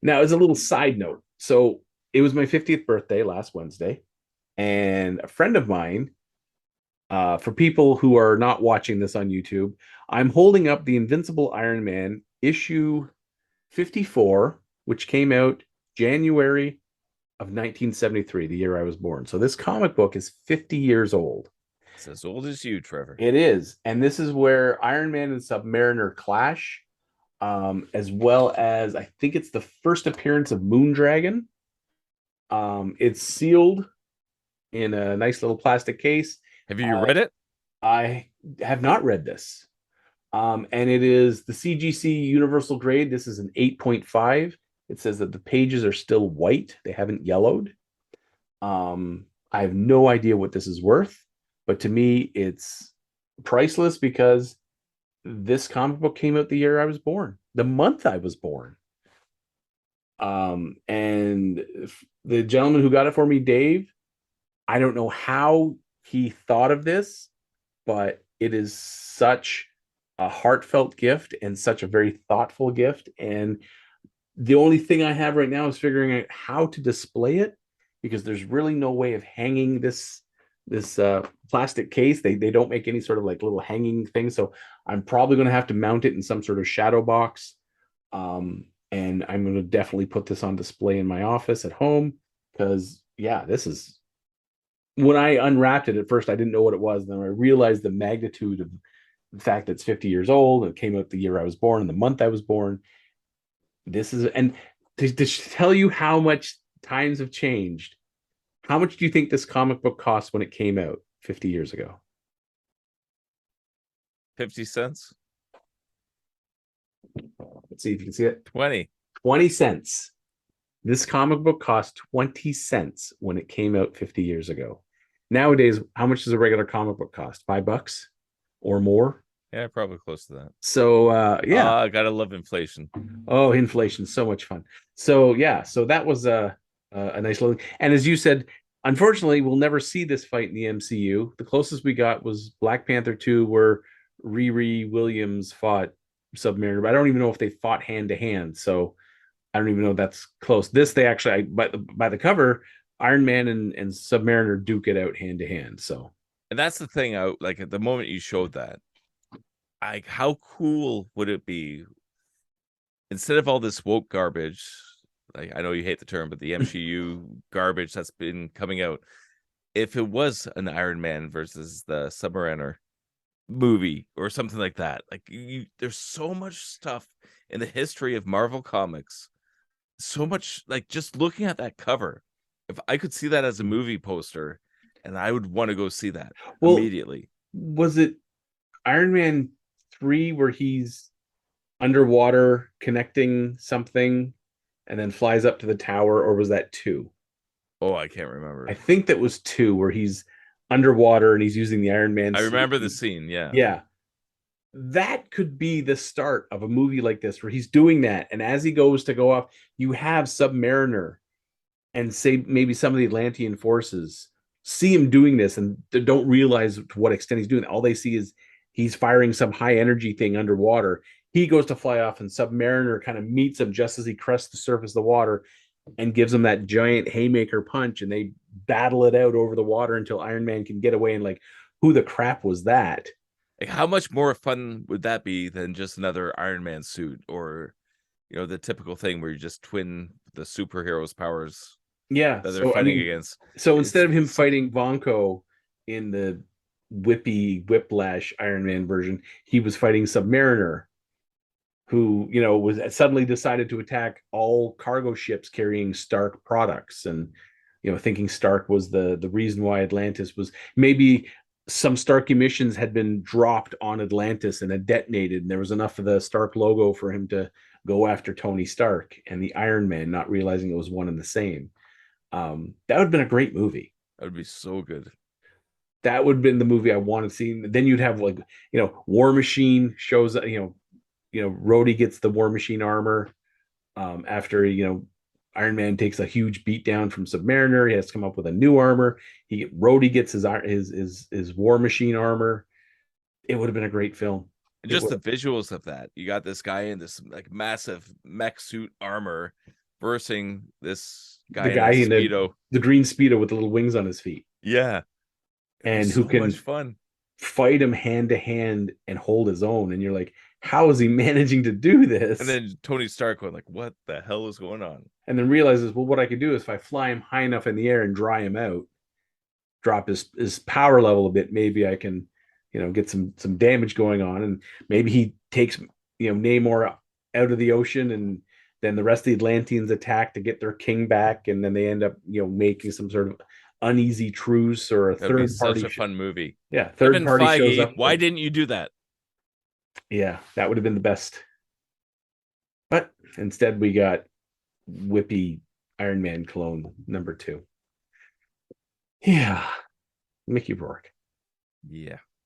Now, as a little side note, so it was my 50th birthday last Wednesday, and a friend of mine, for people who are not watching this on YouTube, I'm holding up the Invincible Iron Man issue 54, which came out January of 1973, the year I was born. So this comic book is 50 years old. It's as old as you, Trevor. It is. And this is where Iron Man and Submariner clash, as well as I think it's the first appearance of Moondragon. It's sealed in a nice little plastic case. Have you Uh, read it? I have not read this. And it is the CGC Universal Grade. This is an 8.5. It says that the pages are still white, they haven't yellowed. I have no idea what this is worth, but to me, it's priceless because this comic book came out the year I was born, the month I was born. And the gentleman who got it for me, Dave, I don't know how he thought of this, but it is such a heartfelt gift and such a very thoughtful gift. And the only thing I have right now is figuring out how to display it because there's really no way of hanging this plastic case. They don't make any sort of like little hanging thing, so I'm probably going to have to mount it in some sort of shadow box. And I'm going to definitely put this on display in my office at home because yeah, this is when I unwrapped it at first, I didn't know what it was. Then I realized the magnitude of the fact that it's 50 years old. It came out the year I was born and the month I was born. This is, and to tell you how much times have changed, how much do you think this comic book cost when it came out 50 years ago? 50 cents? Let's see if you can see it. 20. 20 cents. This comic book cost 20 cents when it came out 50 years ago. Nowadays, how much does a regular comic book cost? $5 or more? Yeah, probably close to that. So, yeah. I gotta love inflation. Oh, inflation, so much fun. So, yeah, so that was a nice little. And as you said, unfortunately, we'll never see this fight in the MCU. The closest we got was Black Panther 2, where Riri Williams fought Submariner, but I don't even know if they fought hand to hand. So I don't even know if that's close. This they actually, by the cover, Iron Man and Submariner duke it out hand to hand. So And that's the thing. I like at the moment you showed that, like how cool would it be instead of all this woke garbage? Like I know you hate the term, but the MCU garbage that's been coming out. If it was an Iron Man versus the Submariner movie or something like that, like there's so much stuff in the history of Marvel Comics. So much, like just looking at that cover, if I could see that as a movie poster, and I would want to go see that well, immediately. was it Iron Man 3 where he's underwater connecting something and then flies up to the tower, or was that 2? Oh, I can't I remember. think that was 2 where he's underwater and he's using the Iron Man I suit. remember the scene. Yeah, Yeah. That could be the start of a movie like this where he's doing that. And as he goes to go off, you have Submariner and say maybe some of the Atlantean forces see him doing this and don't realize to what extent he's doing it. All they see is he's firing some high energy thing underwater. He goes to fly off, and Submariner kind of meets him just as he crests the surface of the water and gives him that giant haymaker punch, and they battle it out over the water until Iron Man can get away. And like, who the crap was that? like how much more fun would that be than just another Iron Man suit, or the typical thing where you just twin the superheroes' powers Yeah. that they're So I fighting mean, against. so instead It's of him fighting Vonko in the whiplash Iron Man version, he was fighting Submariner, who was suddenly decided to attack all cargo ships carrying Stark products, and thinking Stark was the reason why Atlantis was maybe some Stark emissions had been dropped on Atlantis and had detonated, and there was enough of the Stark logo for him to go after Tony Stark and the Iron Man, not realizing it was one and the same. That would have been a great movie. that would be so good. That would have been the movie I wanted to see. Then you'd have like, War Machine shows up, Rhodey gets the War Machine armor after, Iron Man takes a huge beat down from Submariner. He has to come up with a new armor. Rhodey gets his War Machine armor. It would have been a great film. And It just would. the visuals of that. You got this guy in this like massive mech suit armor versing this The guy in a guy in speedo. the green speedo with the little wings on his feet, Yeah, it was and who so much can fun. fight him hand to hand and hold his own. And you're like, how is he managing to do And this? then Tony Stark going like, "What the hell is going on?" And then realizes, well, what I could do is if I fly him high enough in the air and dry him out, drop his power level a bit, maybe I can, get some damage going on. And maybe he takes, Namor out of the ocean, and then the rest of the Atlanteans attack to get their king back, and then they end up, making some sort of uneasy truce, or a That'd be third such party. a fun movie. Yeah, third Kevin party shows Feige, up. why didn't you do that? Yeah, that would have been the best. But instead, we got whippy Iron Man clone number 2. Yeah, Mickey Rourke. Yeah.